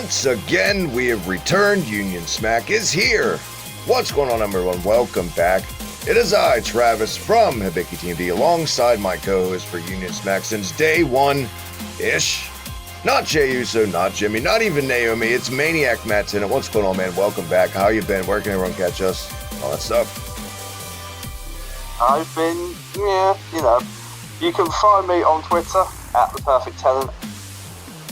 Once again, we have returned. Union Smack is here. What's going on, everyone? Welcome back. It is I, Travis, from Hibiki TMD, alongside my co-host for Union Smack since day one-ish. Not Jay Uso, not Jimmy, not even Naomi. It's Maniac Matt Tennant. What's going on, man? Welcome back. How you been? Where can everyone catch us? All that stuff. I've been, you can find me on Twitter at The Perfect Tenant,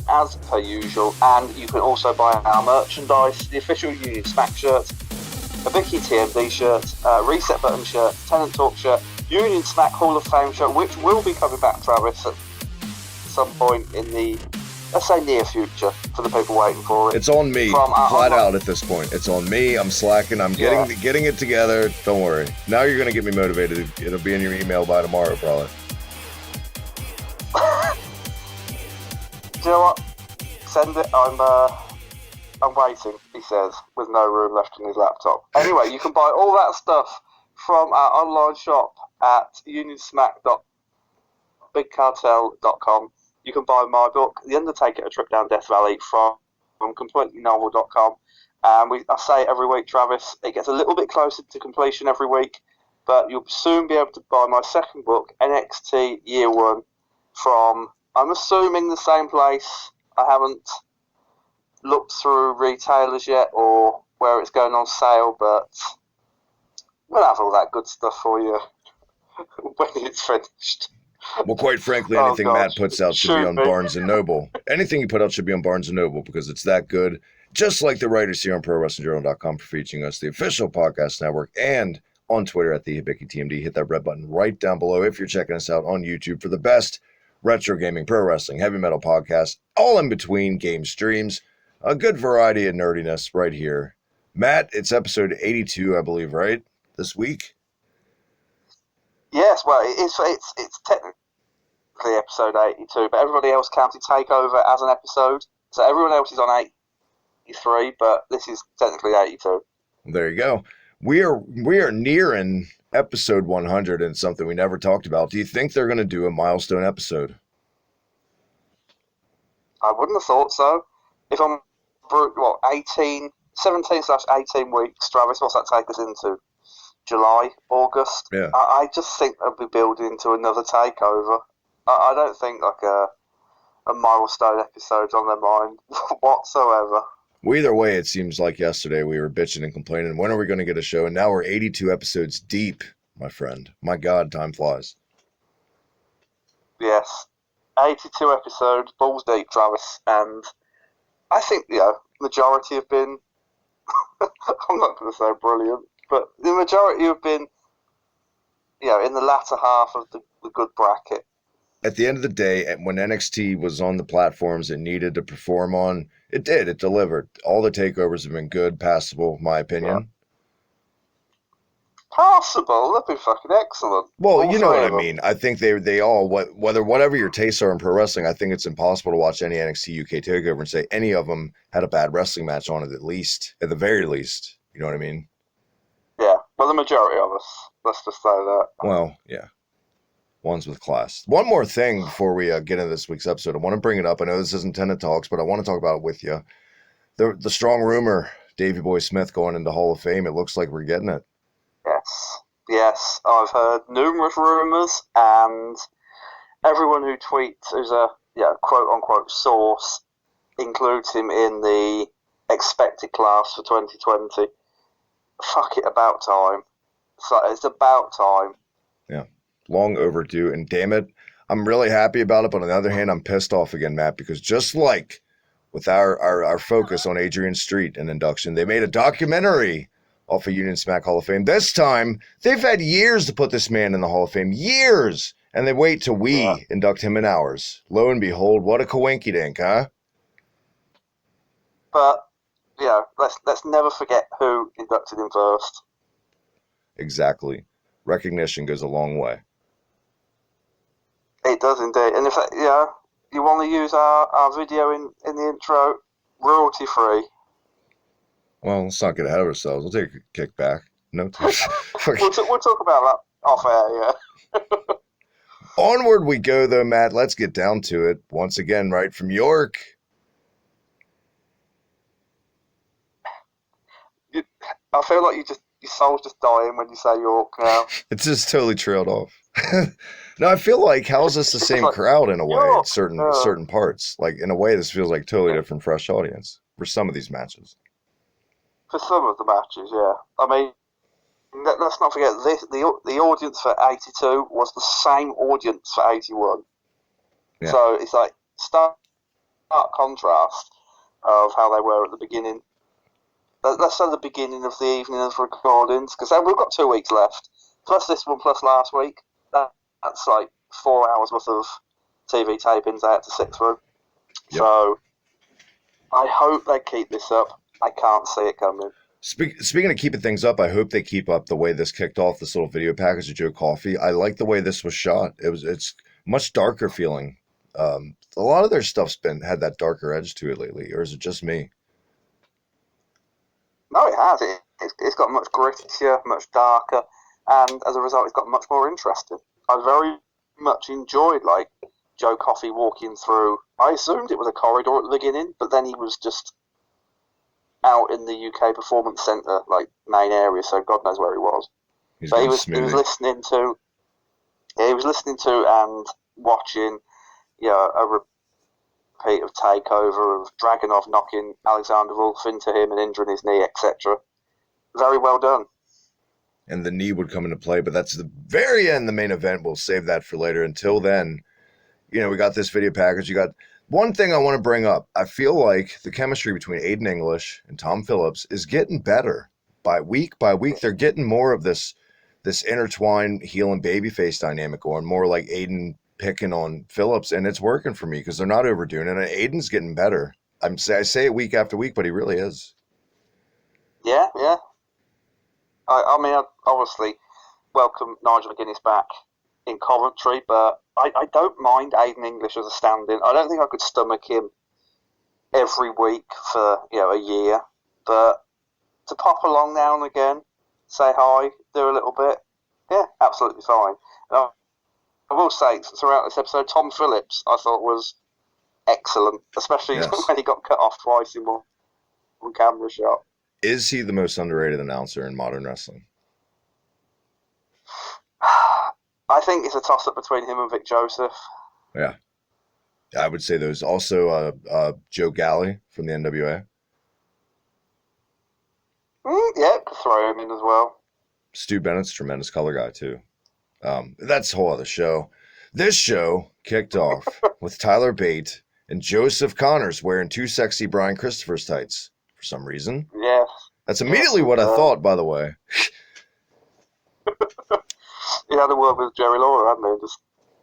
as per usual, and you can also buy our merchandise, the official Union Smack shirt, a Hibiki TMD shirt, Reset Button shirt, Tenant Talk shirt, Union Smack Hall of Fame shirt, which will be coming back, Travis, at some point in the, let's say, near future, for the people waiting for it. It's on me, flat out at this point. It's on me. I'm slacking. I'm getting it together. Don't worry. Now you're going to get me motivated. It'll be in your email by tomorrow, probably. Do you know what? Send it. I'm waiting, he says, with no room left in his laptop. Anyway, you can buy all that stuff from our online shop at unionsmack.bigcartel.com. You can buy my book, The Undertaker: A Trip Down Death Valley, from completelynovel.com. I say it every week, Travis, it gets a little bit closer to completion every week, but you'll soon be able to buy my second book, NXT Year One, from, I'm assuming, the same place. I haven't looked through retailers yet or where it's going on sale, but we'll have all that good stuff for you when it's finished. Well, quite frankly, anything Matt puts out should be on Barnes & Noble. Anything you put out should be on Barnes & Noble because it's that good. Just like the writers here on ProWrestlingJournal.com for featuring us, the official podcast network, and on Twitter at the Hibiki TMD. Hit that red button right down below if you're checking us out on YouTube for the best retro gaming, pro wrestling, heavy metal podcast, all in between game streams. A good variety of nerdiness right here. Matt, it's episode 82, I believe, right? This week? Yes, well, it's technically episode 82, but everybody else counted Takeover as an episode. So everyone else is on 83, but this is technically 82. There you go. We are nearing episode 100 and something we never talked about. Do you think they're going to do a milestone episode? I wouldn't have thought so. If I'm, 17/18 weeks, Travis, what's that take us into? July, August? Yeah. I just think they'll be building into another takeover. I don't think like a milestone episode's on their mind whatsoever. Well, either way, it seems like yesterday we were bitching and complaining, when are we going to get a show? And now we're 82 episodes deep, my friend. My God, time flies. Yes. 82 episodes, balls deep, Travis, and I think, majority have been, I'm not going to say brilliant, but the majority have been, in the latter half of the good bracket. At the end of the day, when NXT was on the platforms it needed to perform on, it did. It delivered. All the takeovers have been good, passable, in my opinion. Yeah. Passable? That'd be fucking excellent. Well, you know what I mean. I think they all, whatever your tastes are in pro wrestling, I think it's impossible to watch any NXT UK takeover and say any of them had a bad wrestling match on it, at the very least. You know what I mean? Yeah, well, the majority of us. Let's just say that. Well, yeah. Ones with class. One more thing before we get into this week's episode. I want to bring it up. I know this isn't Tenant Talks, but I want to talk about it with you. The strong rumor, Davey Boy Smith going into Hall of Fame. It looks like we're getting it. Yes. I've heard numerous rumors, and everyone who tweets who's a quote-unquote source includes him in the expected class for 2020. Fuck it, about time. So it's about time. Yeah. Long overdue, and damn it, I'm really happy about it, but on the other hand, I'm pissed off again, Matt, because just like with our focus on Adrian Street and induction, they made a documentary off of Union Smack Hall of Fame. This time, they've had years to put this man in the Hall of Fame, years, and they wait till we induct him in ours. Lo and behold, what a coinkydink, huh? But, let's never forget who inducted him first. Exactly. Recognition goes a long way. It does indeed. And if you want to use our video in the intro, royalty free. Well, let's not get ahead of ourselves. We'll take a kickback. No. We'll talk about that off air, yeah. Onward we go, though, Matt. Let's get down to it. Once again, right from York. I feel like your soul's just dying when you say York now. It's just totally trailed off. No, I feel like how is this the same crowd in a way? York. Certain parts, like in a way, this feels like totally different, fresh audience for some of these matches. For some of the matches, yeah. I mean, let's not forget this. The audience for 82 was the same audience for 81. Yeah. So it's like stark contrast of how they were at the beginning. Let's say the beginning of the evening of recordings, because we've got 2 weeks left, plus this one, plus last week. That's like 4 hours worth of TV tapings I had to sit through. Yep. So I hope they keep this up. I can't see it coming. Speaking of keeping things up, I hope they keep up the way this kicked off, this little video package of Joe Coffey. I like the way this was shot. It's much darker feeling. A lot of their stuff's had that darker edge to it lately, or is it just me? No, it has. It's got much grittier, much darker, and as a result, it's got much more interesting. I very much enjoyed Joe Coffey walking through. I assumed it was a corridor at the beginning, but then he was just out in the UK Performance Centre, main area, so God knows where he was. So he was listening to and watching, a repeat of Takeover, of Dragunov knocking Alexander Wolf into him and injuring his knee, etc. Very well done. And the knee would come into play, but that's the very end, the main event. We'll save that for later. Until then, we got this video package. You got one thing I want to bring up. I feel like the chemistry between Aiden English and Tom Phillips is getting better. By week, they're getting more of this intertwined heel and babyface dynamic going, more like Aiden picking on Phillips, and it's working for me because they're not overdoing it. And Aiden's getting better. I say it week after week, but he really is. Yeah. I mean, I obviously welcome Nigel McGuinness back in commentary, but I don't mind Aiden English as a stand-in. I don't think I could stomach him every week for a year, but to pop along now and again, say hi, do a little bit, yeah, absolutely fine. I will say, throughout this episode, Tom Phillips I thought was excellent, especially when he got cut off twice in one camera shot. Is he the most underrated announcer in modern wrestling? I think it's a toss-up between him and Vic Joseph. Yeah. I would say those. Also, Joe Galley from the NWA. Yeah, could throw him in as well. Stu Bennett's a tremendous color guy, too. That's a whole other show. This show kicked off with Tyler Bate and Joseph Connors wearing 2 sexy Brian Christopher's tights for some reason. Yes. That's immediately what I thought, by the way. He had a word with Jerry Lawler, hadn't he? Just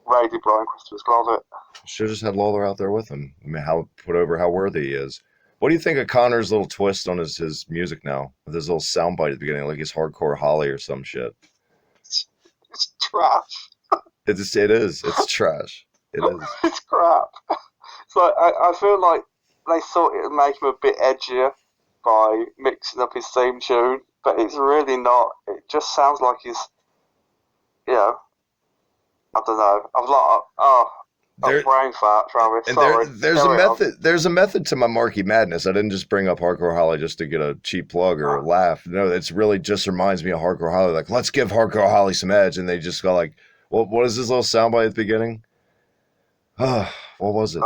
raided Brian Christopher's closet. Should have just had Lawler out there with him. I mean, put over how worthy he is. What do you think of Connor's little twist on his music now? With his little soundbite at the beginning, like he's hardcore Holly or some shit. It's trash. It is. It's trash. It is. It's crap. It's like I feel like they thought it would make him a bit edgier by mixing up his theme tune, but it's really not. It just sounds like he's, I don't know. Brain fart, Travis. Sorry. There's a method to my Marky Madness. I didn't just bring up Hardcore Holly just to get a cheap plug or a laugh. No, it's really just reminds me of Hardcore Holly. Like, let's give Hardcore Holly some edge, and they just go like, well, what is this little soundbite at the beginning? What was it?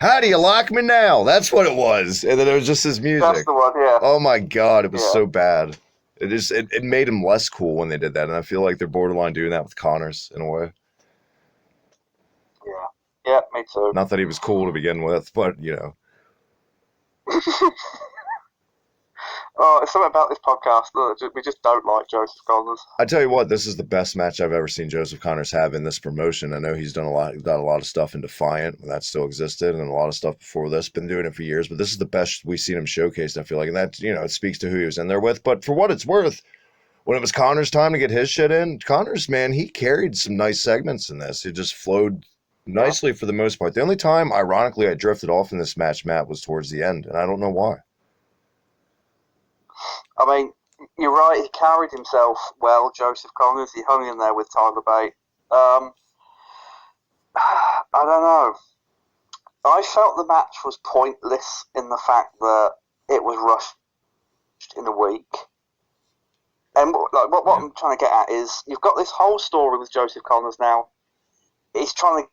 How do you like me now? That's what it was. And then it was just his music. That's the one, yeah. Oh my God, it was so bad. It made him less cool when they did that, and I feel like they're borderline doing that with Connors in a way. Yeah, me too. Not that he was cool to begin with, but it's something about this podcast. We just don't like Joseph Connors. I tell you what, this is the best match I've ever seen Joseph Connors have in this promotion. I know he's done a lot of stuff in Defiant when that still existed, and a lot of stuff before this. Been doing it for years, but this is the best we've seen him showcased. I feel like, and that it speaks to who he was in there with. But for what it's worth, when it was Connors' time to get his shit in, Connors, man, he carried some nice segments in this. It just flowed nicely for the most part. The only time, ironically, I drifted off in this match, Matt, was towards the end, and I don't know why. I mean, you're right, he carried himself well, Joseph Connors. He hung in there with Tyler Bate. I don't know. I felt the match was pointless in the fact that it was rushed in a week. And what I'm trying to get at is, you've got this whole story with Joseph Connors now. He's trying to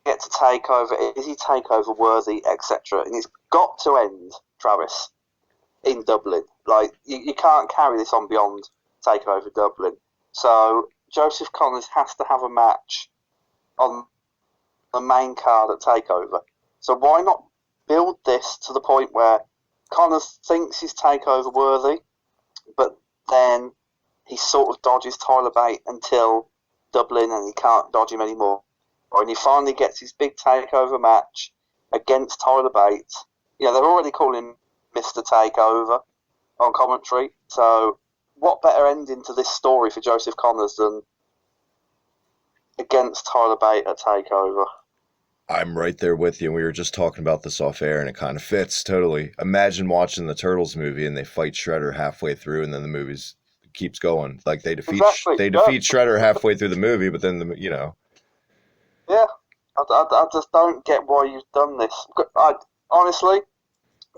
get to TakeOver. Is he TakeOver worthy, etc.? And it's got to end, Travis, in Dublin. Like, you can't carry this on beyond TakeOver Dublin. So Joseph Connors has to have a match on the main card at TakeOver. So why not build this to the point where Connors thinks he's TakeOver worthy, but then he sort of dodges Tyler Bate until Dublin and he can't dodge him anymore. And he finally gets his big TakeOver match against Tyler Bate. You know, they're already calling him Mr. TakeOver on commentary. So what better ending to this story for Joseph Connors than against Tyler Bate at TakeOver? I'm right there with you. We were just talking about this off air, and it kind of fits totally. Imagine watching the Turtles movie and they fight Shredder halfway through, and then the movie keeps going. Like they defeat defeat Shredder halfway through the movie, but then Yeah, I just don't get why you've done this. Honestly,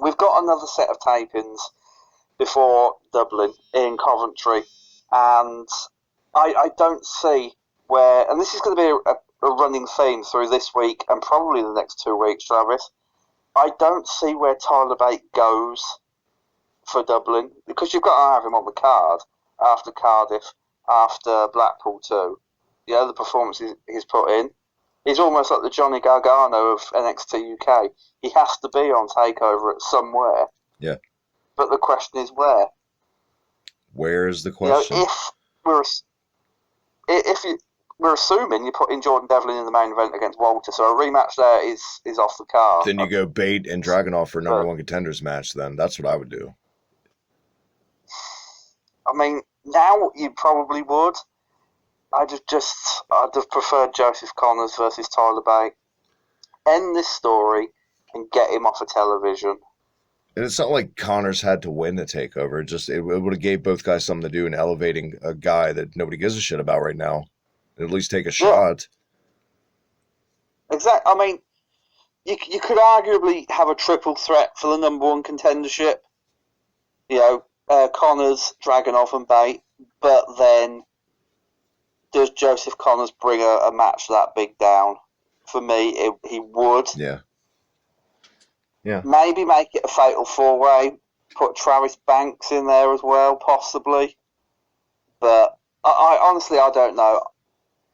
we've got another set of tapings before Dublin in Coventry, and I don't see where. And this is going to be a running theme through this week and probably the next 2 weeks, Travis. I don't see where Tyler Bate goes for Dublin, because you've got to have him on the card after Cardiff, after Blackpool too. You know, the performances he's put in. He's almost like the Johnny Gargano of NXT UK. He has to be on TakeOver at somewhere. Yeah. But the question is where. Where is the question? You know, if we're assuming you're putting Jordan Devlin in the main event against Walter, so a rematch there is off the card. Then you go Bate and Dragunov for a number one contenders match. Then that's what I would do. I mean, now you probably would. I'd have preferred Joseph Connors versus Tyler Bate. End this story and get him off of television. And it's not like Connors had to win the TakeOver. It would have gave both guys something to do in elevating a guy that nobody gives a shit about right now. At least take a shot. Exactly. I mean, you could arguably have a triple threat for the number one contendership. You know, Connors, Dragunov, and Bate. But then, does Joseph Connors bring a match that big down? For me, he would. Yeah. Yeah. Maybe make it a fatal 4-way. Put Travis Banks in there as well, possibly. But I honestly, I don't know.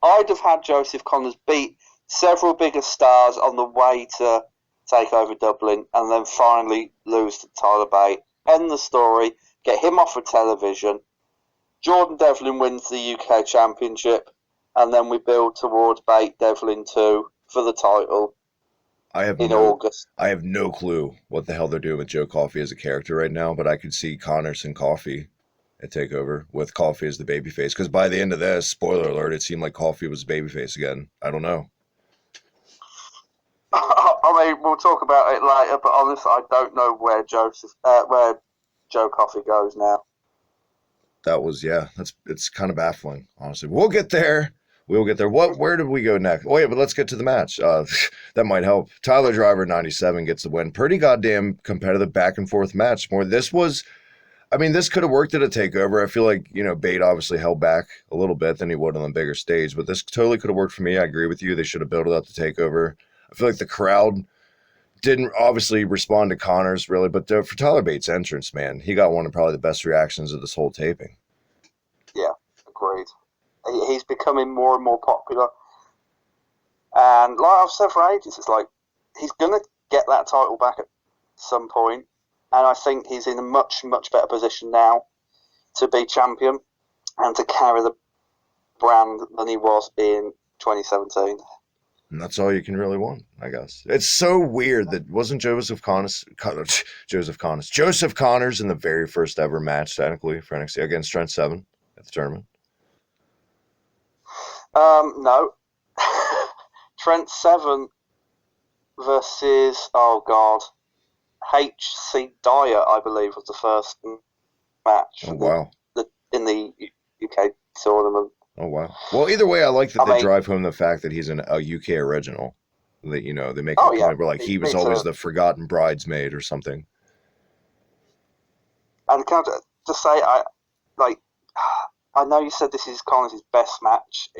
I'd have had Joseph Connors beat several bigger stars on the way to TakeOver Dublin and then finally lose to Tyler Bate. End the story. Get him off of television. Jordan Devlin wins the UK Championship, and then we build towards Bate Devlin 2 for the title in August. I have no clue what the hell they're doing with Joe Coffey as a character right now, but I could see Connors and Coffey at TakeOver with Coffey as the babyface. Because by the end of this, spoiler alert, it seemed like Coffey was babyface again. I don't know. I mean, we'll talk about it later, but honestly, I don't know where Joe Coffey goes now. It's kind of baffling, honestly. We'll get there. Where did we go next? Oh yeah, but let's get to the match. That might help. Tyler Driver 97 gets the win. Pretty goddamn competitive back and forth match. This could have worked at a TakeOver. I feel like, Bate obviously held back a little bit than he would on the bigger stage, but this totally could have worked for me. I agree with you. They should have built it up to TakeOver. I feel like the crowd didn't obviously respond to Connors really, but for Tyler Bates' entrance, man, he got one of probably the best reactions of this whole taping. Yeah, agreed. He's becoming more and more popular. And like I've said for ages, it's like he's going to get that title back at some point. And I think he's in a much, much better position now to be champion and to carry the brand than he was in 2017. And that's all you can really want, I guess. It's so weird that wasn't Joseph Connors in the very first ever match, technically, for NXT against Trent Seven at the tournament? No. Trent Seven versus, H.C. Dyer, I believe, was the first match. Oh, wow. In the UK tournament. Oh, wow. Well, either way, I like that they drive home the fact that he's a UK original. That, they make a point where, he was always the forgotten bridesmaid or something. And can I just say, I know you said this is Collins' best match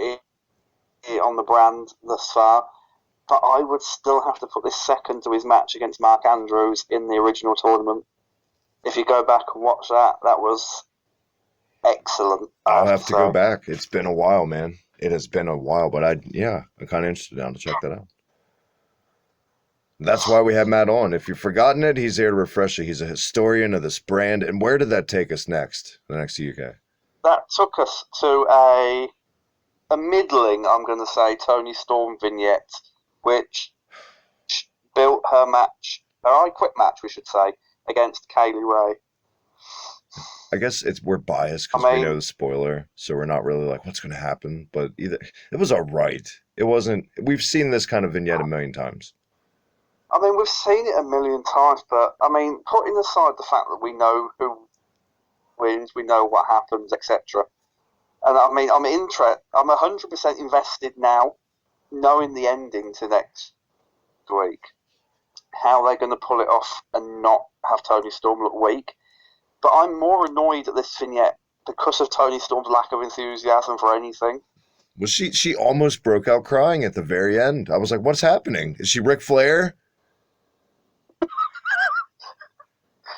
on the brand thus far, but I would still have to put this second to his match against Mark Andrews in the original tournament. If you go back and watch that, that was excellent. I'll have to go back. It's been a while, man. It has been a while, but I'm kind of interested now to check that out. That's why we have Matt on. If you've forgotten it, he's here to refresh you. He's a historian of this brand. And where did that take us next, the NXT UK? That took us to a middling, I'm going to say, Toni Storm vignette, which built her match, her I Quit match, we should say, against Kaylee Ray. I guess we're biased because we know the spoiler, so we're not really like, what's going to happen? But it was all right. It wasn't. We've seen this kind of vignette a million times. I mean, we've seen it a million times, but I mean, putting aside the fact that we know who wins, we know what happens, etc. And I mean, I'm 100% invested now, knowing the ending to next week, how they're going to pull it off and not have Toni Storm look weak. But I'm more annoyed at this vignette because of Toni Storm's lack of enthusiasm for anything. Well, she almost broke out crying at the very end. I was like, what's happening? Is she Ric Flair?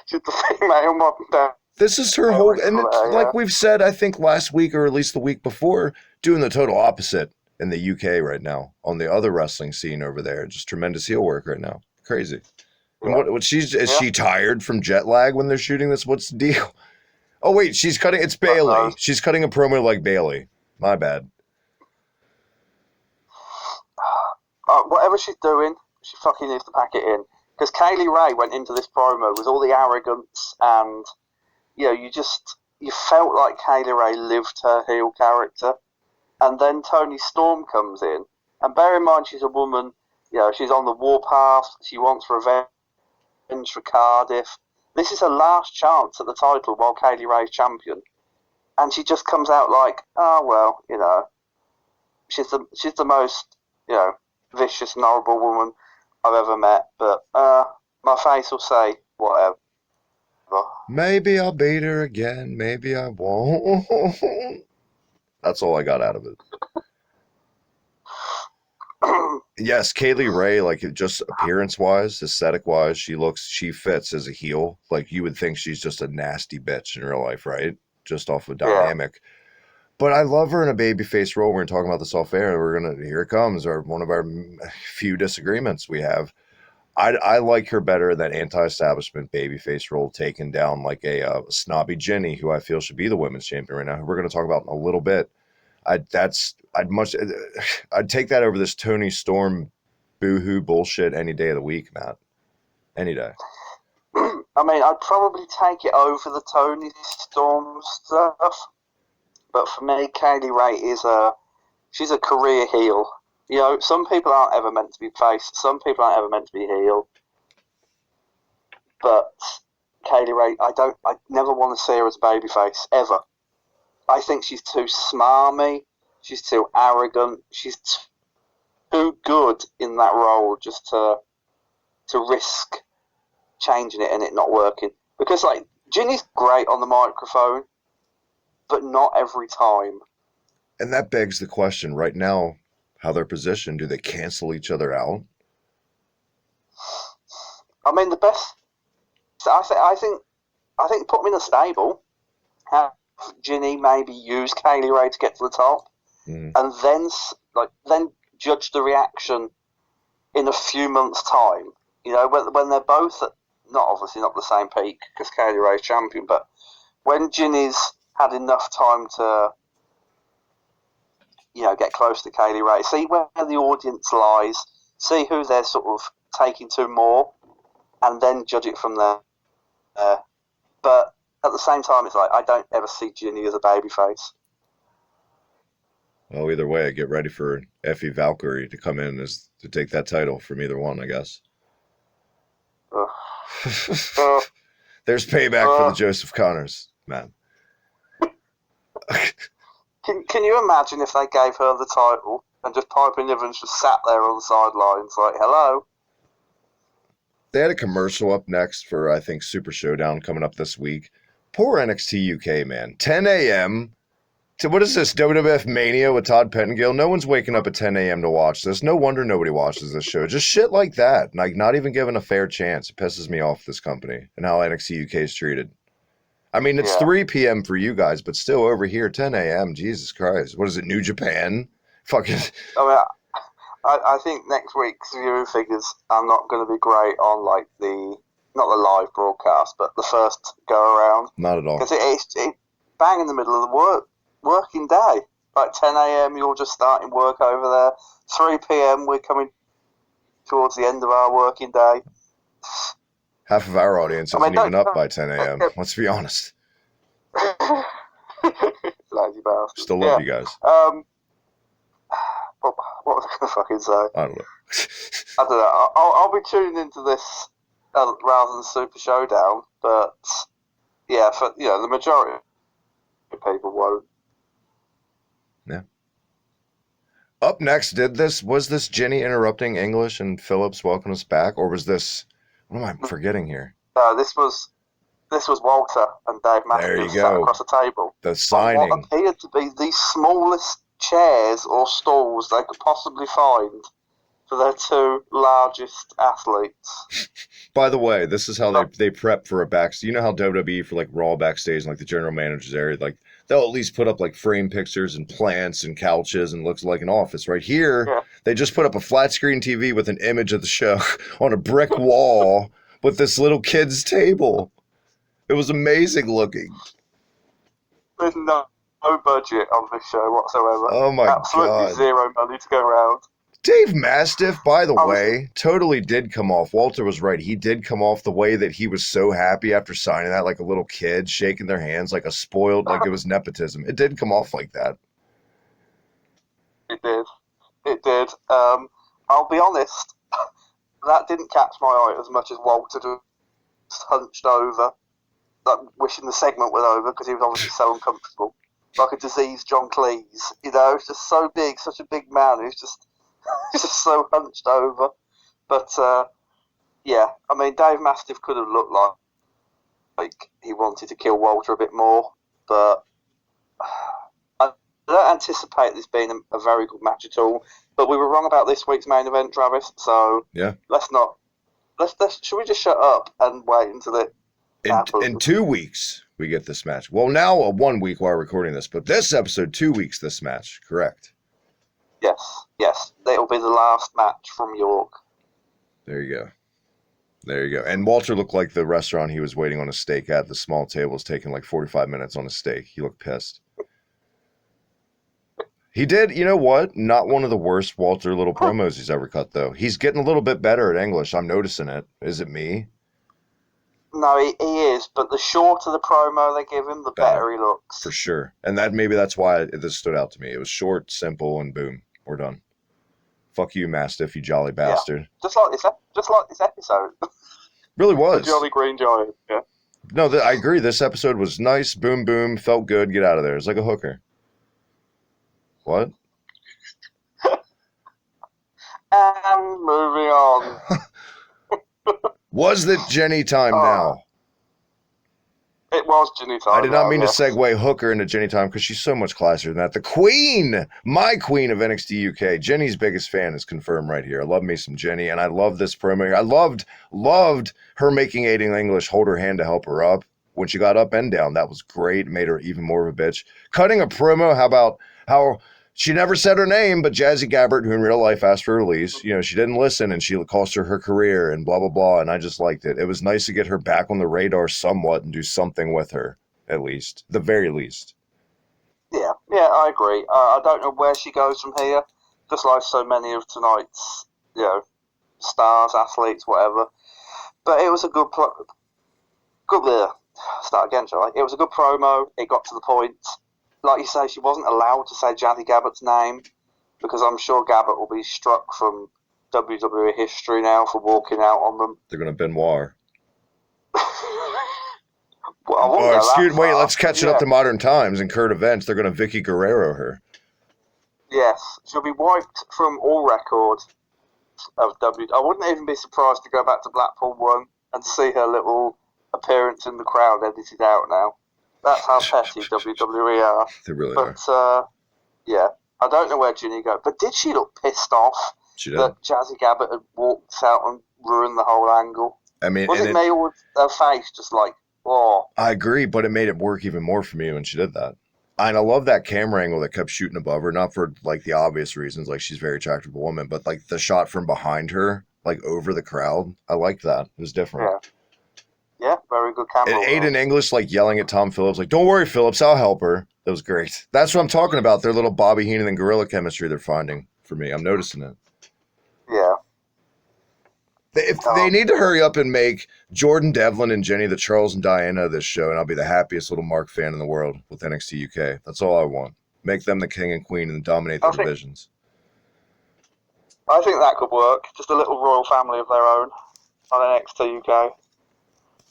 She's the female one. This is her whole, and it's like we've said, I think last week or at least the week before, doing the total opposite in the UK right now on the other wrestling scene over there. Just tremendous heel work right now. Crazy. And what she tired from jet lag when they're shooting this? What's the deal? Oh wait, it's Bailey. She's cutting a promo like Bailey. My bad. Whatever she's doing, she fucking needs to pack it in. Because Kaylee Ray went into this promo with all the arrogance and, you felt like Kaylee Ray lived her heel character. And then Toni Storm comes in. And bear in mind, she's a woman, she's on the warpath. She wants revenge for Cardiff. This is her last chance at the title while Kaylee Ray's champion. And she just comes out like, she's the most, vicious and horrible woman I've ever met. But my face will say whatever. Maybe I'll beat her again. Maybe I won't. That's all I got out of it. Yes, Kaylee Ray, like just appearance-wise, aesthetic-wise, she fits as a heel. Like you would think she's just a nasty bitch in real life, right? Just off of dynamic. Yeah. But I love her in a babyface role. We're going to talk about this off air. Here it comes, one of our few disagreements we have. I like her better in that anti-establishment babyface role, taking down like a snobby Jinny, who I feel should be the women's champion right now, who we're going to talk about in a little bit. I'd take that over this Toni Storm boohoo bullshit any day of the week, Matt. Any day. I mean, I'd probably take it over the Toni Storm stuff, but for me, Kaylee Ray she's a career heel. Some people aren't ever meant to be face. Some people aren't ever meant to be heel. But Kaylee Ray, I never want to see her as a babyface ever. I think she's too smarmy. She's too arrogant. She's too good in that role just to risk changing it and it not working. Because like Jinny's great on the microphone, but not every time. And that begs the question right now, how they're positioned. Do they cancel each other out? I mean, the best. I think put them in a stable. Have Jinny maybe use Kaylee Ray to get to the top, and then judge the reaction in a few months' time. When they're both at, obviously not the same peak because Kaylee Ray's champion, but when Jinny's had enough time to get close to Kaylee Ray, see where the audience lies, see who they're sort of taking to more, and then judge it from there. But at the same time, it's like I don't ever see Jinny as a babyface. Well, either way, get ready for Effie Valkyrie to come in to take that title from either one, I guess. There's payback for the Joseph Connors, man. Can you imagine if they gave her the title and just Piper Niven's just sat there on the sidelines like, hello? They had a commercial up next for, I think, Super Showdown coming up this week. Poor NXT UK, man. 10 a.m. What is this, WWF Mania with Todd Pettengill? No one's waking up at 10 a.m. to watch this. No wonder nobody watches this show. Just shit like that. Like, not even given a fair chance. It pisses me off, this company, and how NXT UK is treated. I mean, it's 3 p.m. for you guys, but still over here, 10 a.m. Jesus Christ. What is it, New Japan? Fucking... I mean, I think next week's viewing figures are not going to be great on, like, not the live broadcast, but the first go-around. Not at all. Because it's bang in the middle of the working day. Like 10 a.m. you're just starting work over there. 3 p.m. we're coming towards the end of our working day. Half of our audience isn't even up by 10 a.m. Let's be honest. Lazy bastard. Still love you guys. What was I going to fucking say? I don't know. I don't know. I'll be tuning into this rather than Super Showdown, but yeah, for the majority of people won't. Yeah. Up next, was this Jinny interrupting English and Phillips welcoming us back, or was this? What am I forgetting here? This was Walter and Dave Matthews sat across the table. The signing. What appeared to be the smallest chairs or stalls they could possibly find for their two largest athletes. By the way, this is how they prep for a backstage. You know how WWE for like Raw backstage and like the general manager's area, like they'll at least put up like frame pictures and plants and couches and looks like an office. Right here, They just put up a flat screen TV with an image of the show on a brick wall with this little kid's table. It was amazing looking. There's no budget on this show whatsoever. Oh my Absolutely God. Zero money to go around. Dave Mastiff, by the way, totally did come off. Walter was right. He did come off the way that he was so happy after signing that, like a little kid shaking their hands like a spoiled, like it was nepotism. It did come off like that. It did. I'll be honest, that didn't catch my eye as much as Walter just hunched over, like wishing the segment was over because he was obviously so uncomfortable. Like a diseased John Cleese, it's just so big, such a big man who's just so hunched over. But, yeah, I mean, Dave Mastiff could have looked like he wanted to kill Walter a bit more, but I don't anticipate this being a very good match at all. But we were wrong about this week's main event, Travis, so yeah, should we just shut up and wait until it happens? In 2 weeks, we get this match. Well, now 1 week while recording this, but this episode, 2 weeks this match, correct? Yes. It'll be the last match from York. There you go. And Walter looked like the restaurant he was waiting on a steak at. The small table was taking like 45 minutes on a steak. He looked pissed. He did, you know what? Not one of the worst Walter little promos he's ever cut, though. He's getting a little bit better at English. I'm noticing it. Is it me? No, he is, but the shorter the promo they give him, the better he looks. For sure. And maybe that's why this stood out to me. It was short, simple, and boom. We're done. Fuck you, Mastiff, you jolly bastard. Yeah. Just like this episode. Really was. The Jolly Green Giant, yeah. No, I agree. This episode was nice, boom, boom, felt good, get out of there. It's like a hooker. What? And moving on. Was it Jinny time now? It was Jinny time. I did not mean to segue hooker into Jinny time because she's so much classier than that. The queen, my queen of NXT UK, Jinny's biggest fan is confirmed right here. I love me some Jinny, and I love this promo here. I loved her making Aiden English hold her hand to help her up when she got up and down. That was great. Made her even more of a bitch. Cutting a promo, how she never said her name, but Jazzy Gabbert, who in real life asked for release, she didn't listen and she cost her career and blah, blah, blah. And I just liked it. It was nice to get her back on the radar somewhat and do something with her, at least, the very least. Yeah, I agree. I don't know where she goes from here, just like so many of tonight's, stars, athletes, whatever. But it was a good start again, shall I? It was a good promo. It got to the point. Like you say, she wasn't allowed to say Jazzy Gabbert's name because I'm sure Gabbert will be struck from WWE history now for walking out on them. They're going to Benoit. Wait, let's catch it up to modern times and current events. They're going to Vicky Guerrero her. Yes, she'll be wiped from all records of WWE. I wouldn't even be surprised to go back to Blackpool 1 and see her little appearance in the crowd edited out now. That's how petty WWE are. They really are. Yeah, I don't know where Jinny goes, but did she look pissed off that Jazzy Gabbert had walked out and ruined the whole angle? I mean, was it me or was her face just like, oh? I agree, but it made it work even more for me when she did that. And I love that camera angle that kept shooting above her, not for like the obvious reasons, like she's a very attractive woman, but like the shot from behind her, like over the crowd. I liked that. It was different. Yeah, very good camera. And Aiden English like yelling at Tom Phillips, like, "Don't worry, Phillips, I'll help her." That was great. That's what I'm talking about. Their little Bobby Heenan and gorilla chemistry they're finding for me. I'm noticing it. Yeah. They need to hurry up and make Jordan Devlin and Jinny the Charles and Diana of this show, and I'll be the happiest little Mark fan in the world with NXT UK. That's all I want. Make them the king and queen and dominate the divisions. I think that could work. Just a little royal family of their own on NXT UK.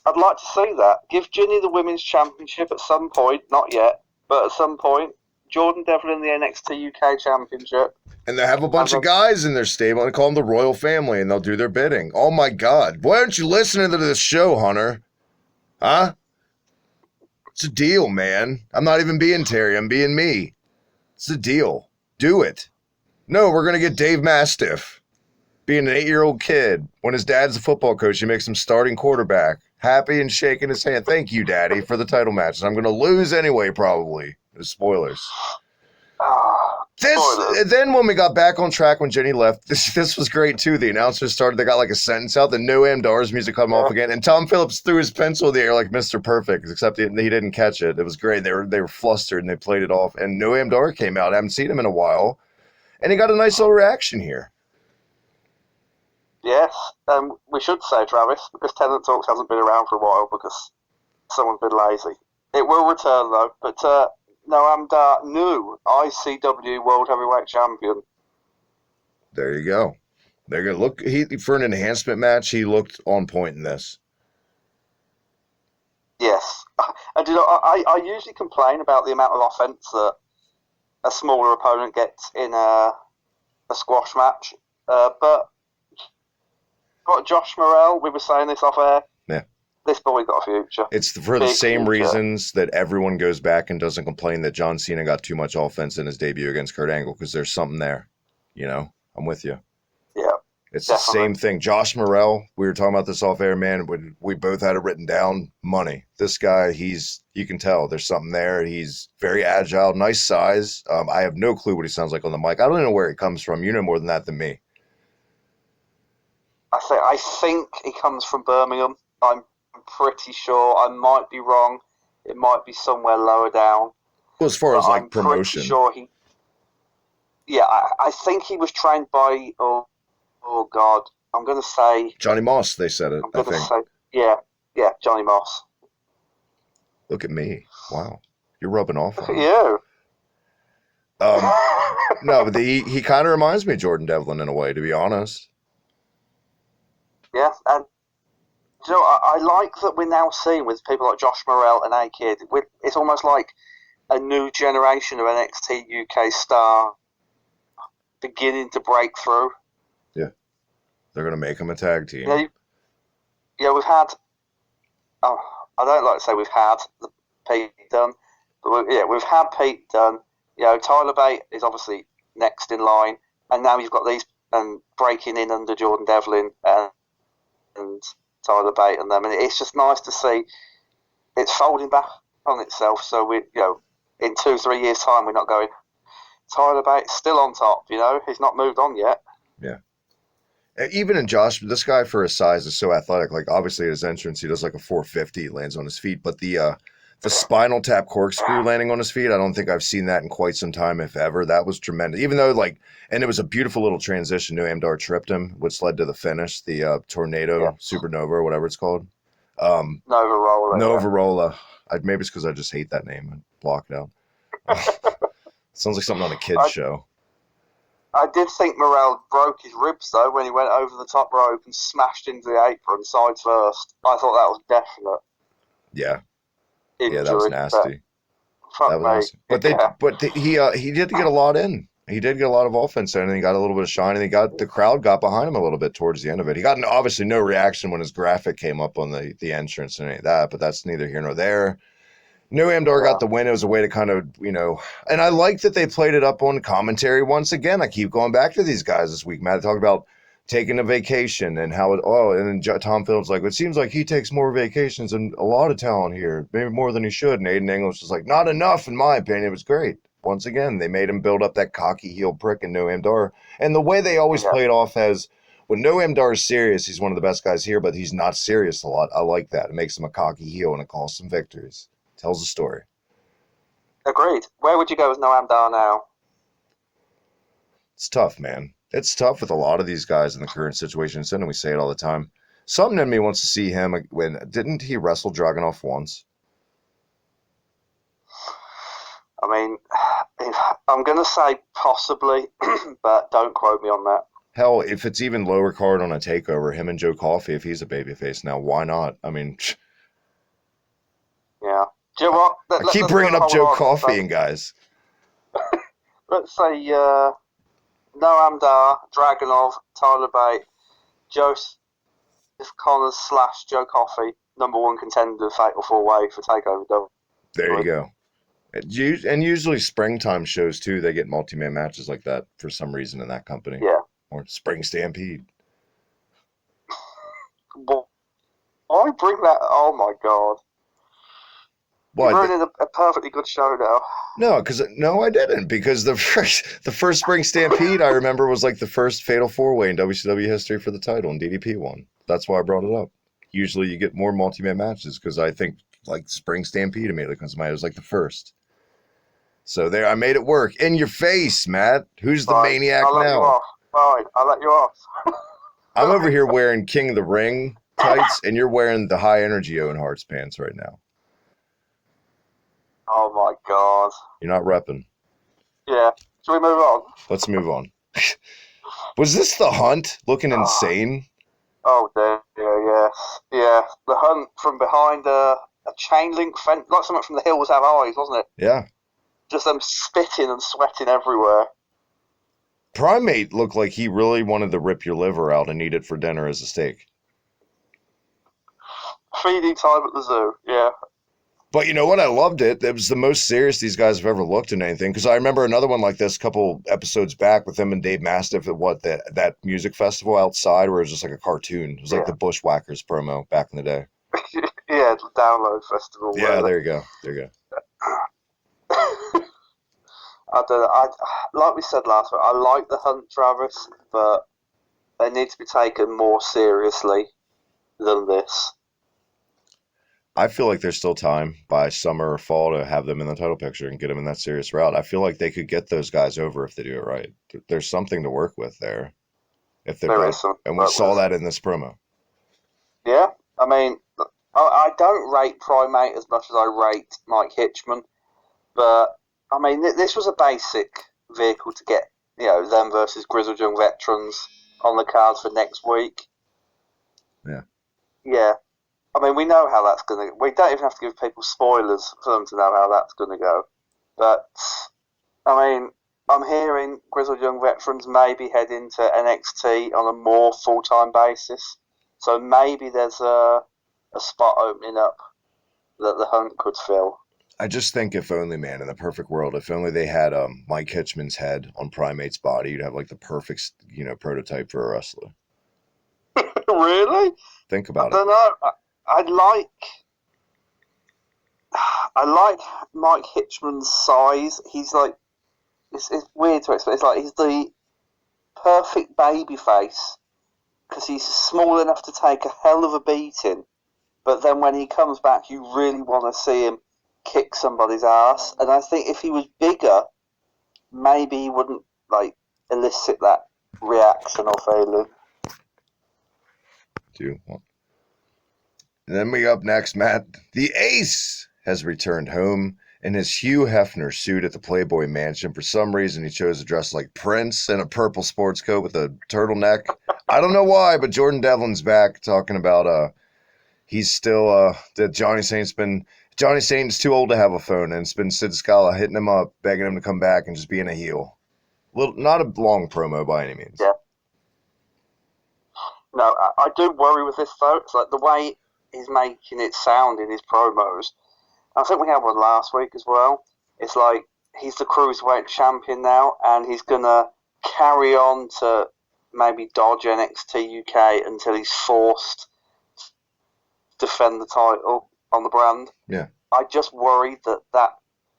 I'd like to see that. Give Jinny the Women's Championship at some point, not yet, but at some point. Jordan Devlin the NXT UK Championship. And they have a bunch of guys in their stable and call them the Royal Family, and they'll do their bidding. Oh my God. Why aren't you listening to this show, Hunter? Huh? It's a deal, man. I'm not even being Terry. I'm being me. It's a deal. Do it. No, we're going to get Dave Mastiff. Being an 8-year-old kid, when his dad's a football coach, he makes him starting quarterback. Happy and shaking his hand. Thank you, Daddy, for the title matches. I'm going to lose anyway, probably. Spoilers. Then when we got back on track when Jinny left, this was great too. The announcers started, they got like a sentence out, the Noam Dar's music come off again, and Tom Phillips threw his pencil in the air like Mr. Perfect, except he didn't catch it. It was great. They were flustered and they played it off, and Noam Dar came out. I haven't seen him in a while, and he got a nice little reaction here. Yes, we should say, Travis, because Tenant Talks hasn't been around for a while because someone's been lazy. It will return though, but Noam Dar, new ICW World Heavyweight Champion. There you go. They're gonna look for an enhancement match. He looked on point in this. Yes, and I usually complain about the amount of offense that a smaller opponent gets in a squash match, but Josh Morrell, we were saying this off air. Yeah. This boy got a future. It's for the same reasons that everyone goes back and doesn't complain that John Cena got too much offense in his debut against Kurt Angle, because there's something there. You know, I'm with you. Yeah. It's definitely the same thing. Josh Morrell, we were talking about this off air, man. We both had it written down. Money. This guy, you can tell there's something there. He's very agile, nice size. I have no clue what he sounds like on the mic. I don't even know where he comes from. You know more than that than me. I think he comes from Birmingham. I'm pretty sure. I might be wrong. It might be somewhere lower down. Well, as far as like promotion, sure I think he was trained by. Oh God, I'm going to say Johnny Moss. They said it. I'm going to say Johnny Moss. Look at me! Wow, you're rubbing off. Look at you. No, but he kind of reminds me of Jordan Devlin in a way, to be honest. Yeah, and I like that we're now seeing with people like Josh Morrell and A-Kid, it's almost like a new generation of NXT UK star beginning to break through. Yeah, they're going to make them a tag team. Yeah, we've had, I don't like to say we've had Pete Dunne, but we've had Pete Dunne. You know, Tyler Bate is obviously next in line, and now you've got these breaking in under Jordan Devlin and Tyler Bate and them, and it's just nice to see it's folding back on itself. So we, in 2-3 years' time, we're not going, Tyler Bate's still on top. He's not moved on yet. Yeah. Even in Josh, this guy for his size is so athletic. Like obviously at his entrance, he does like a 450, lands on his feet, but the spinal tap corkscrew landing on his feet, I don't think I've seen that in quite some time, if ever. That was tremendous. Even though, and it was a beautiful little transition. Noam Dar tripped him, which led to the finish, the Tornado Supernova, or whatever it's called. Nova Rolla. Maybe it's because I just hate that name and block it out. Sounds like something on a kid's show. I did think Morrell broke his ribs, though, when he went over the top rope and smashed into the apron side first. I thought that was definite. Yeah. Injury, yeah, that was nasty. That was nasty. But he did get a lot in. He did get a lot of offense and he got a little bit of shine, and the crowd got behind him a little bit towards the end of it. He got obviously no reaction when his graphic came up on the entrance and any of that, but that's neither here nor there. Noam Dar got the win. It was a way to kind of, and I like that they played it up on commentary once again. I keep going back to these guys this week, Matt. They talked about taking a vacation and how and then Tom Phillips it seems like he takes more vacations than a lot of talent here, maybe more than he should. And Aiden English was like, not enough in my opinion. It was great. Once again, they made him build up that cocky heel prick in Noam Dar. And the way they always play it off as, when Noam Dar is serious, he's one of the best guys here, but he's not serious a lot. I like that. It makes him a cocky heel and it costs some victories. Tells a story. Agreed. Where would you go with Noam Dar now? It's tough, man. It's tough with a lot of these guys in the current situation. And we say it all the time. Something in me wants to see him didn't he wrestle Dragunov once? I mean, I'm going to say possibly, but don't quote me on that. Hell, if it's even lower card on a takeover, him and Joe Coffey, if he's a babyface now, why not? I mean, yeah. Do you know what? I keep bringing up Joe Coffey and guys. Let's say Noam Dar, Dragunov, Tyler Bate, Joseph Connors / Joe Coffey, #1 contender, Fatal 4-Way for TakeOver. There you go. And usually springtime shows, too, they get multi-man matches like that for some reason in that company. Yeah. Or Spring Stampede. Why bring that? Oh, my God. You're ruining a perfectly good show now. No, I didn't, because the first Spring Stampede I remember was like the first Fatal 4-Way in WCW history for the title, and DDP won. That's why I brought it up. Usually you get more multi-man matches because I think like Spring Stampede immediately comes to mind. It was like the first. So there, I made it work. In your face, Matt. Who's the maniac I'll let now? You off. Fine, I'll let you off. I'm over here wearing King of the Ring tights, and you're wearing the high energy Owen Hart's pants right now. Oh my God. You're not repping. Yeah. Shall we move on? Let's move on. Was this the Hunt looking insane? Oh dear, yes. Yeah. The Hunt from behind a chain link fence, like something from The Hills Have Eyes, wasn't it? Yeah. Just them spitting and sweating everywhere. Primate looked like he really wanted to rip your liver out and eat it for dinner as a steak. Feeding time at the zoo, yeah. But you know what? I loved it. It was the most serious these guys have ever looked in anything. Because I remember another one like this a couple episodes back with them and Dave Mastiff at that music festival outside where it was just like a cartoon. It was like the Bushwhackers promo back in the day. Yeah, the Download Festival. Yeah, there you go. There you go. I don't know. Like we said last week, I like the Hunt, Travis, but they need to be taken more seriously than this. I feel like there's still time by summer or fall to have them in the title picture and get them in that serious route. I feel like they could get those guys over if they do it right. There's something to work with there. If they're right. And we saw that in this promo. Yeah, I mean, I don't rate Primate as much as I rate Mike Hitchman, but I mean, this was a basic vehicle to get, them versus Grizzled Young Veterans on the cards for next week. Yeah. Yeah. I mean, we know how that's going to go. We don't even have to give people spoilers for them to know how that's going to go. But, I mean, I'm hearing Grizzled Young Veterans maybe head into NXT on a more full-time basis. So maybe there's a spot opening up that the Hunt could fill. I just think if only, man, in the perfect world, if only they had Mike Hitchman's head on Primate's body, you'd have like the perfect, prototype for a wrestler. Really? Think about it. I don't know. I like Mike Hitchman's size. He's like, it's weird to explain. It's like he's the perfect baby face because he's small enough to take a hell of a beating, but then when he comes back, you really want to see him kick somebody's ass. And I think if he was bigger, maybe he wouldn't elicit that reaction or feeling. And then we up next, Matt. The Ace has returned home in his Hugh Hefner suit at the Playboy Mansion. For some reason, he chose to dress like Prince in a purple sports coat with a turtleneck. I don't know why, but Jordan Devlin's back talking about he's still that Johnny Saint's too old to have a phone, and it's been Sid Scala hitting him up, begging him to come back and just being a heel. Well, not a long promo by any means. Yeah. No, I do worry with this though. It's like the way he's making it sound in his promos. I think we had one last week as well. It's like he's the cruiserweight champion now, and he's gonna carry on to maybe dodge NXT UK until he's forced to defend the title on the brand. Yeah. I just worry that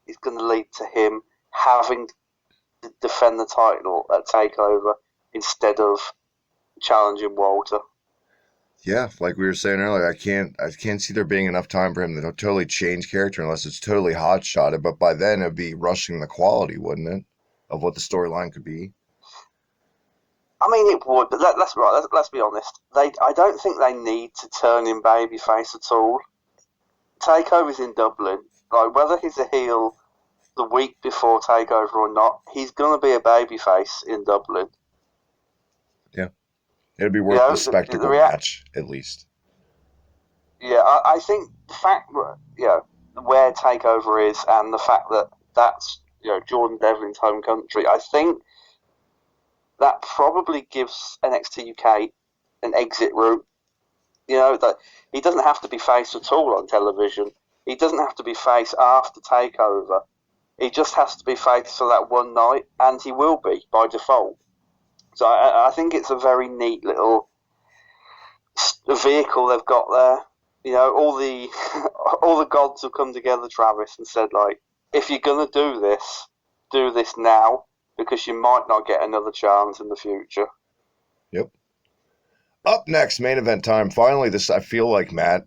is going to lead to him having to defend the title at TakeOver instead of challenging Walter. Yeah, like we were saying earlier, I can't see there being enough time for him to totally change character unless it's totally hot-shotted. But by then, it'd be rushing the quality, wouldn't it, of what the storyline could be? I mean, it would, but let's be honest. I don't think they need to turn him babyface at all. TakeOver's in Dublin. Like, whether he's a heel the week before TakeOver or not, he's going to be a babyface in Dublin. Yeah. It'd be worth the spectacle match, at least. Yeah, I think the fact that, where TakeOver is and the fact that that's, Jordan Devlin's home country, I think that probably gives NXT UK an exit route. That he doesn't have to be face at all on television. He doesn't have to be face after TakeOver. He just has to be face for that one night, and he will be by default. So I think it's a very neat little vehicle they've got there. All the gods have come together, Travis, and said, like, if you're gonna do this now, because you might not get another chance in the future. Yep. Up next, main event time. Finally, this, I feel like, Matt,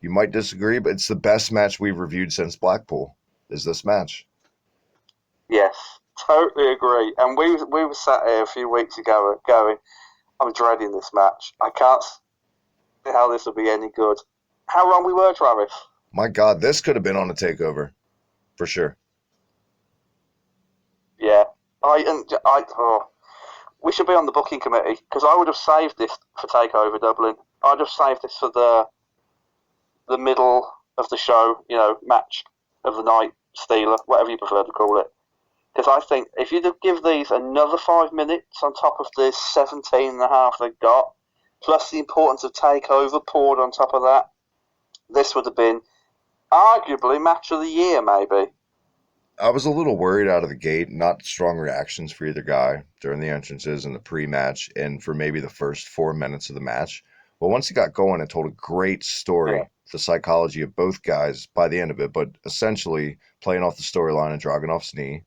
you might disagree, but it's the best match we've reviewed since Blackpool, is this match. Yes, totally agree. And we were sat here a few weeks ago going, I'm dreading this match. I can't see how this will be any good. How wrong we were, Travis. My God, this could have been on a TakeOver, for sure. Yeah. We should be on the booking committee, because I would have saved this for TakeOver Dublin. I'd have saved this for the middle of the show, match of the night, stealer, whatever you prefer to call it. Because I think if you'd give these another 5 minutes on top of the 17 and a half they've got, plus the importance of TakeOver poured on top of that, this would have been arguably match of the year, maybe. I was a little worried out of the gate, not strong reactions for either guy during the entrances and the pre-match and for maybe the first 4 minutes of the match. But once it got going, it told a great story, the psychology of both guys by the end of it, but essentially playing off the storyline of Dragunov's knee.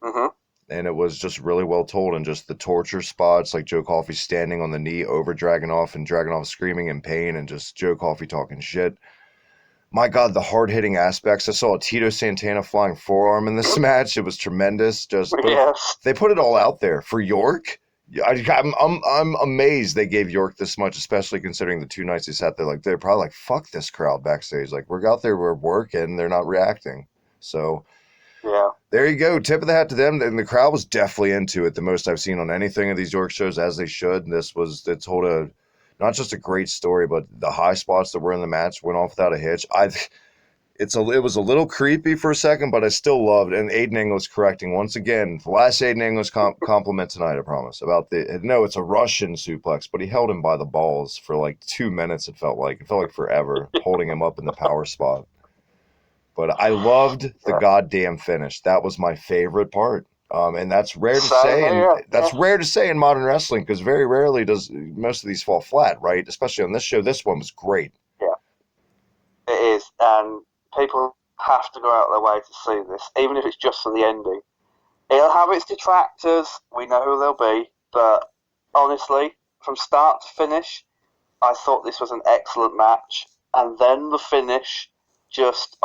Mm-hmm. And it was just really well told, and just the torture spots, like Joe Coffey standing on the knee over Dragunov and Dragunov screaming in pain and just Joe Coffey talking shit. My God, the hard-hitting aspects. I saw a Tito Santana flying forearm in this match. It was tremendous. They put it all out there for York. I'm amazed they gave York this much, especially considering the 2 nights he sat there. Like, they're probably like, fuck this crowd backstage. Like, we're out there, we're working, they're not reacting. So, yeah, there you go. Tip of the hat to them. And the crowd was definitely into it. The most I've seen on anything of these York shows, as they should. It told not just a great story, but the high spots that were in the match went off without a hitch. It was a little creepy for a second, but I still loved it. And Aiden English correcting once again. The last Aiden English compliment tonight, I promise. It's a Russian suplex, but he held him by the balls for like 2 minutes. It felt like forever, holding him up in the power spot. But I loved the goddamn finish. That was my favorite part. And that's rare to say. Rare to say in modern wrestling, because very rarely does most of these fall flat, right? Especially on this show. This one was great. Yeah, it is, and people have to go out of their way to see this, even if it's just for the ending. It'll have its detractors. We know who they'll be, but honestly, from start to finish, I thought this was an excellent match. And then the finish, just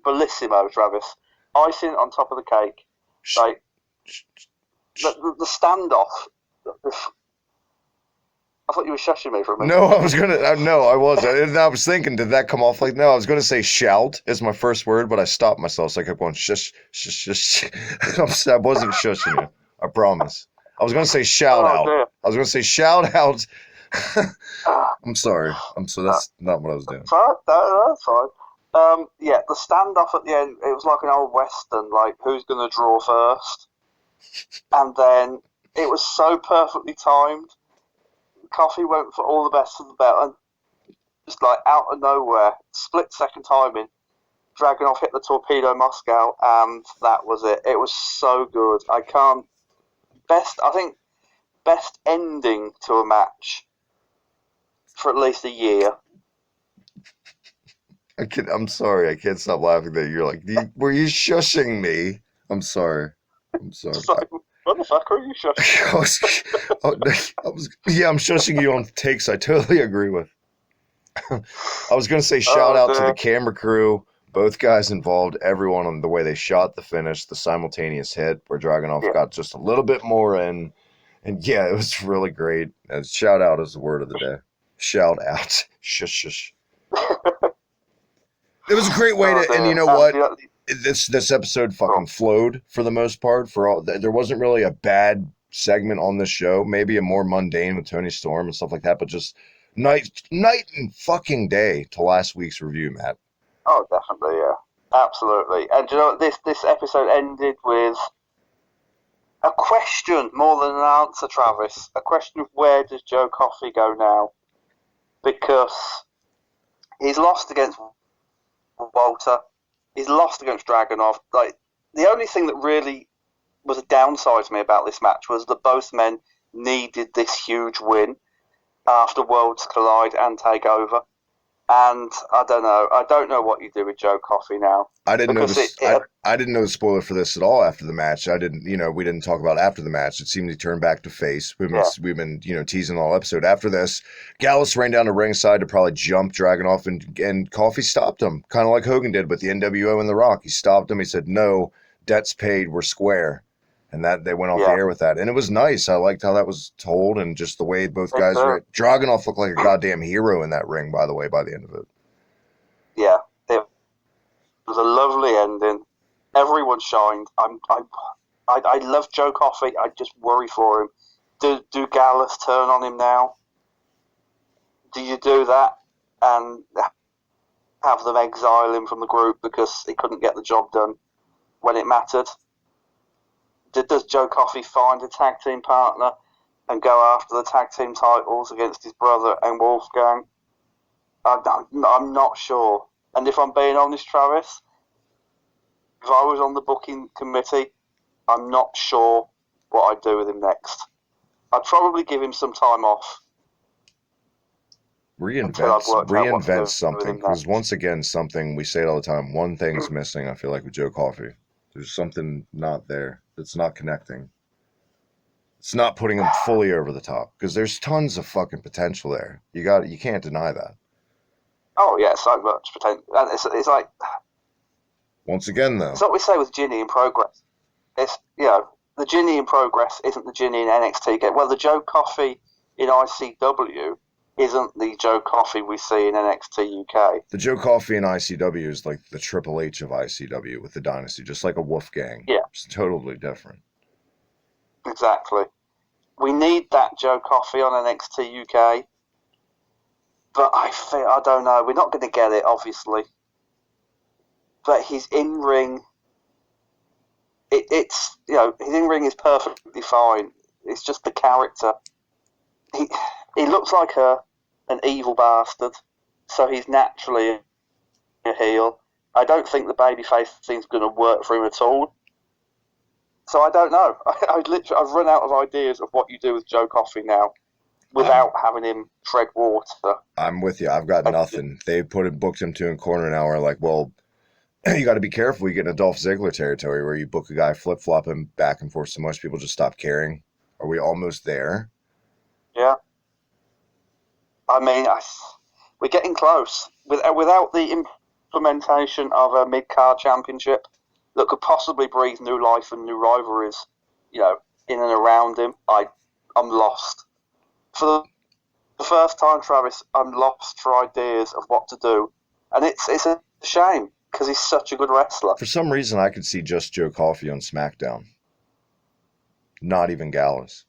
bellissimo, Travis. Icing on top of the cake. Like, the standoff. I thought you were shushing me for a minute. No, I wasn't. I was thinking, did that come off like, no, I was going to say shout is my first word, but I stopped myself, so I kept going shush, shush, shush. I wasn't shushing you. I promise. I was going to say shout out. Dear. I was going to say shout out. I'm sorry. That's not what I was doing. That's fine. Yeah, the standoff at the end, it was like an old western, like who's going to draw first, and then it was so perfectly timed. Coffey went for all the best of the belt, and just like out of nowhere, split second timing, Dragunov hit the torpedo Moscow, and that was it. It was so good. I think best ending to a match for at least a year. I'm sorry. I can't stop laughing that you're like, were you shushing me? I'm sorry. Just like, what the fuck are you shushing? I'm shushing you on takes I totally agree with. I was going to say shout out to the camera crew, both guys involved, everyone on the way they shot the finish, the simultaneous hit where Dragunov got just a little bit more in. And yeah, it was really great. And shout out is the word of the day. Shout out. Shush, shush. It was a great way to, and you know what? This episode fucking flowed for the most part. There wasn't really a bad segment on this show. Maybe a more mundane with Tony Storm and stuff like that, but just night and fucking day to last week's review, Matt. Oh, definitely, yeah, absolutely. And you know, this episode ended with a question more than an answer, Travis. A question of where does Joe Coffey go now? Because he's lost against Walter. He's lost against Dragunov. Like, the only thing that really was a downside to me about this match was that both men needed this huge win after Worlds Collide and Takeover. And I don't know what you do with Joe Coffey now. I didn't know this. I didn't know the spoiler for this at all after the match. We didn't talk about after the match. It seemed to turn back to face. We've been teasing all episode. After this, Gallus ran down to ringside to probably jump Dragunov, and Coffey stopped him, kind of like Hogan did with the NWO and The Rock. He stopped him. He said, "No, debt's paid. We're square." And that they went off the air with that. And it was nice. I liked how that was told and just the way both guys were. Dragunov looked like a goddamn hero in that ring, by the way, by the end of it. Yeah, it was a lovely ending. Everyone shined. I love Joe Coffey. I just worry for him. Do Gallus turn on him now? Do you do that and have them exile him from the group because he couldn't get the job done when it mattered? Does Joe Coffey find a tag team partner and go after the tag team titles against his brother and Wolfgang? I'm not sure. And if I'm being honest, Travis, if I was on the booking committee, I'm not sure what I'd do with him next. I'd probably give him some time off. Reinvent something. Because once again, something, we say it all the time, one thing's missing, I feel like, with Joe Coffey. There's something not there. It's not connecting. It's not putting him fully over the top. Because there's tons of fucking potential there. You can't deny that. Oh yeah, so much potential. And it's like, once again though, it's what we say with Jinny in progress. It's, the Jinny in progress isn't the Jinny in NXT UK. Well, the Joe Coffey in ICW isn't the Joe Coffey we see in NXT UK. The Joe Coffey in ICW is like the Triple H of ICW with the Dynasty, just like a Wolfgang. Yeah. It's totally different. Exactly. We need that Joe Coffey on NXT UK. But I don't know. We're not going to get it, obviously. But his in-ring, his in-ring is perfectly fine. It's just the character. He looks like an evil bastard, so he's naturally a heel. I don't think the babyface thing's going to work for him at all. So I don't know. I've run out of ideas of what you do with Joe Coffey now, without having him tread water. I'm with you. I've got nothing. They booked him 2 in corner now. We're like, well, you got to be careful. We get into Dolph Ziggler territory where you book a guy, flip-flop him back and forth so much people just stop caring. Are we almost there? Yeah. I mean, we're getting close. Without the implementation of a mid-card championship that could possibly breathe new life and new rivalries, in and around him, I'm lost. For the first time, Travis, I'm lost for ideas of what to do. And it's a shame, because he's such a good wrestler. For some reason, I could see just Joe Coffey on SmackDown. Not even Gallus.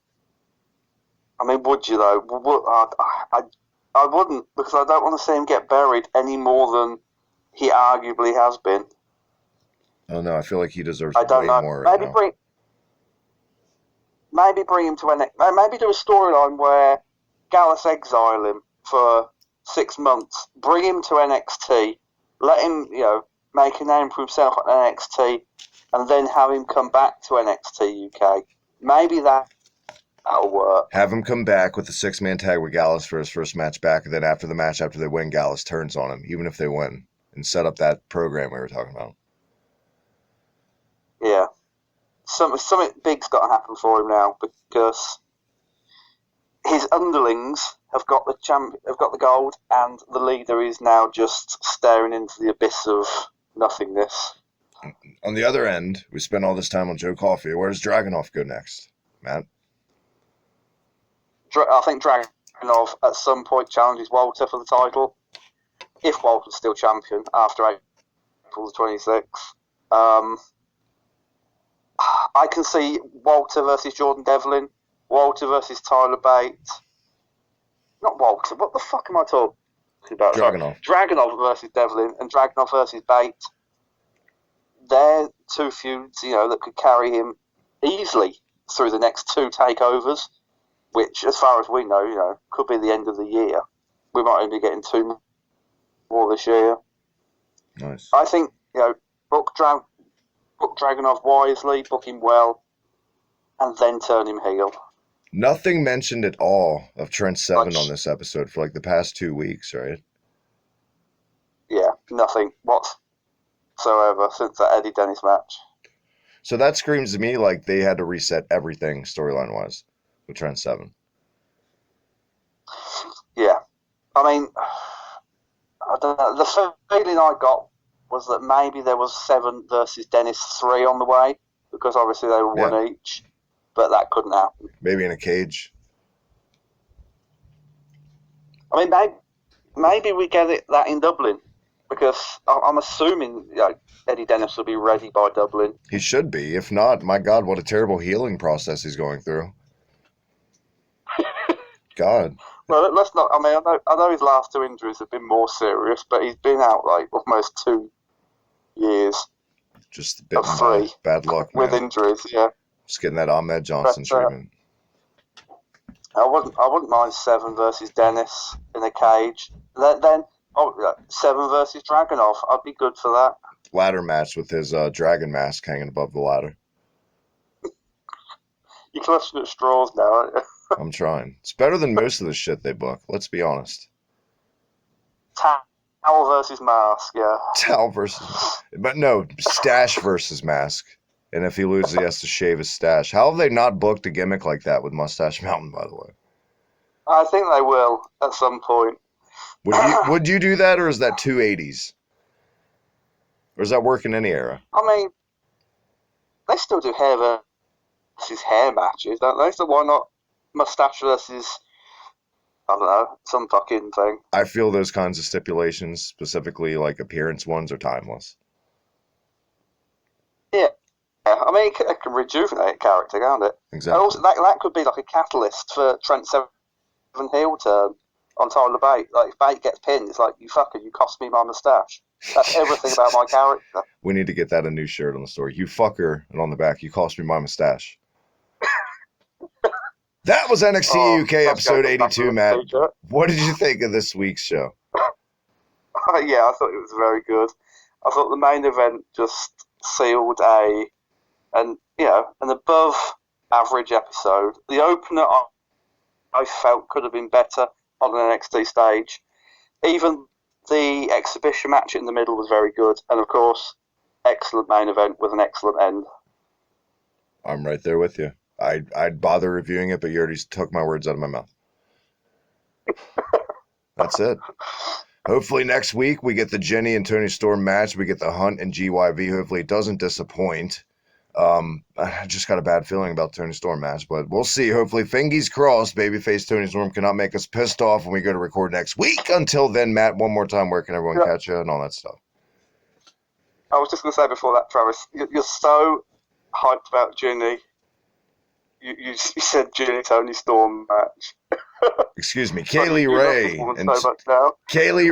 I mean, would you, though? I wouldn't, because I don't want to see him get buried any more than he arguably has been. Oh no, I feel like he deserves I don't way know. more right now. Maybe bring him to NXT. Maybe do a storyline where Gallus exile him for 6 months. Bring him to NXT. Let him, make a name for himself at NXT, and then have him come back to NXT UK. Maybe that'll work. Have him come back with a 6-man tag with Gallus for his first match back, and then after the match, after they win, Gallus turns on him, even if they win, and set up that program we were talking about. Yeah. Something big's got to happen for him now, because his underlings have got the gold, and the leader is now just staring into the abyss of nothingness. On the other end, we spent all this time on Joe Coffey. Where does Dragunov go next, Matt? I think Dragunov at some point challenges Walter for the title, if Walter's still champion after April the 26th. I can see Walter versus Jordan Devlin, Walter versus Tyler Bate. Not Walter, what the fuck am I talking about? Dragunov. Dragunov versus Devlin and Dragunov versus Bate. They're two feuds, that could carry him easily through the next 2 takeovers, which, as far as we know, could be the end of the year. We might only be getting 2 more this year. Nice. I think, book Dragunov wisely, book him well, and then turn him heel. Nothing mentioned at all of Trent Seven on this episode for the past 2 weeks, right? Yeah, nothing whatsoever since that Eddie Dennis match. So that screams to me like they had to reset everything storyline-wise with Trent Seven. Yeah. I mean, I don't know. The feeling I got was that maybe there was 7 versus Dennis 3 on the way, because obviously they were 1 each, but that couldn't happen. Maybe in a cage. I mean, maybe we get that in Dublin, because I'm assuming Eddie Dennis will be ready by Dublin. He should be. If not, my God, what a terrible healing process he's going through. God. Well, let's not. I mean, I know his last 2 injuries have been more serious, but he's been out almost 2 years. Just a bit of 3 bad luck, man. With injuries, yeah. Just getting that Ahmed Johnson treatment. I wouldn't mind 7 versus Dennis in a cage. Then 7 versus Dragunov. I'd be good for that. Ladder match with his dragon mask hanging above the ladder. You're clutching at straws now, aren't you? I'm trying. It's better than most of the shit they book. Let's be honest. Towel versus mask, yeah. Towel versus... But no, stash versus mask. And if he loses, he has to shave his stash. How have they not booked a gimmick like that with Mustache Mountain, by the way? I think they will at some point. Would you do that, or is that 280s? Or does that work in any era? I mean, they still do hair versus hair matches, don't they? So why not Mustache versus, I don't know, some fucking thing? I feel those kinds of stipulations, specifically appearance ones, are timeless. Yeah. I mean, it can rejuvenate a character, can't it? Exactly. And also, that could be a catalyst for Trent Seven heel turn on Tyler Bate. If Bate gets pinned, it's you fucker, you cost me my moustache. That's everything about my character. We need to get that a new shirt on the store. You fucker, and on the back, you cost me my mustache. That was NXT UK episode 82, Matt. What did you think of this week's show? Yeah, I thought it was very good. I thought the main event just sealed an above average episode. The opener I felt could have been better on an NXT stage. Even the exhibition match in the middle was very good, and of course, excellent main event with an excellent end. I'm right there with you. I'd bother reviewing it, but you already took my words out of my mouth. That's it. Hopefully next week we get the Jinny and Toni Storm match. We get the Hunt and GYV. Hopefully it doesn't disappoint. I just got a bad feeling about the Toni Storm match, but we'll see. Hopefully, fingers crossed, babyface Toni Storm cannot make us pissed off when we go to record next week. Until then, Matt, one more time, where can everyone catch you and all that stuff? I was just going to say before that, Travis, you're so hyped about Jinny. You said Jinny Toni Storm match. Excuse me, Kaylee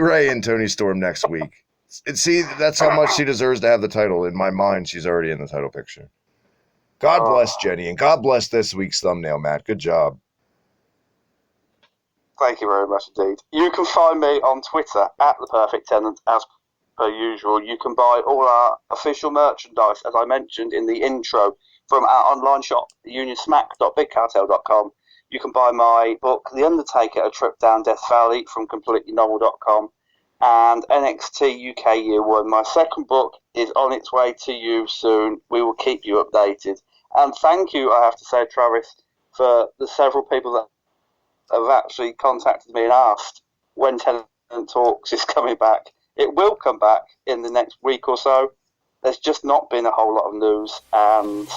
Ray and Toni Storm next week. See, that's how much she deserves to have the title. In my mind, she's already in the title picture. God bless Jenny, and God bless this week's thumbnail, Matt. Good job. Thank you very much indeed. You can find me on Twitter at The Perfect Tenant, as per usual. You can buy all our official merchandise, as I mentioned in the intro, from our online shop, unionsmack.bigcartel.com. You can buy my book, The Undertaker, A Trip Down Death Valley, from completelynovel.com. And NXT UK Year 1. My second book is on its way to you soon. We will keep you updated. And thank you, I have to say, Travis, for the several people that have actually contacted me and asked when Tenant Talks is coming back. It will come back in the next week or so. There's just not been a whole lot of news, and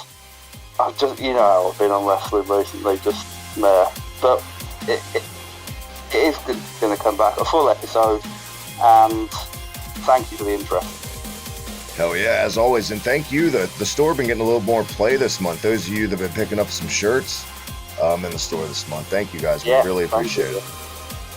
I've just, I've been on wrestling recently, just meh. But it is going to come back, a full episode, and thank you for the interest. Hell yeah, as always, and thank you. The store been getting a little more play this month. Those of you that have been picking up some shirts in the store this month, thank you guys. We really appreciate it.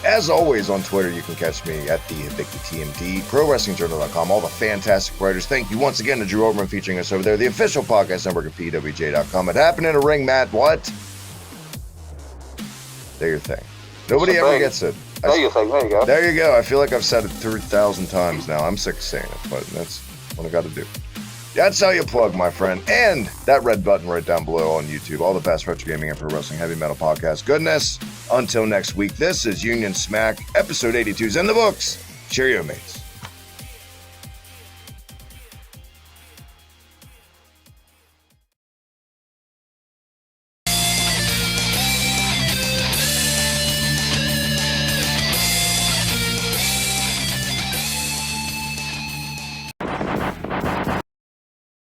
As always, on Twitter, you can catch me at the Hibiki TMD, ProWrestlingJournal.com, all the fantastic writers. Thank you once again to Drew Overman featuring us over there, the official podcast network of PWJ.com. It happened in a ring, Matt. What? They're your thing. Nobody ever gets it. They're your thing. There you go. There you go. I feel like I've said it 3,000 times now. I'm sick of saying it, but that's what I got to do. That's how you plug, my friend. And that red button right down below on YouTube. All the best retro gaming and pro wrestling heavy metal podcast goodness. Until next week, this is Union Smack, episode 82's in the books. Cheerio, mates.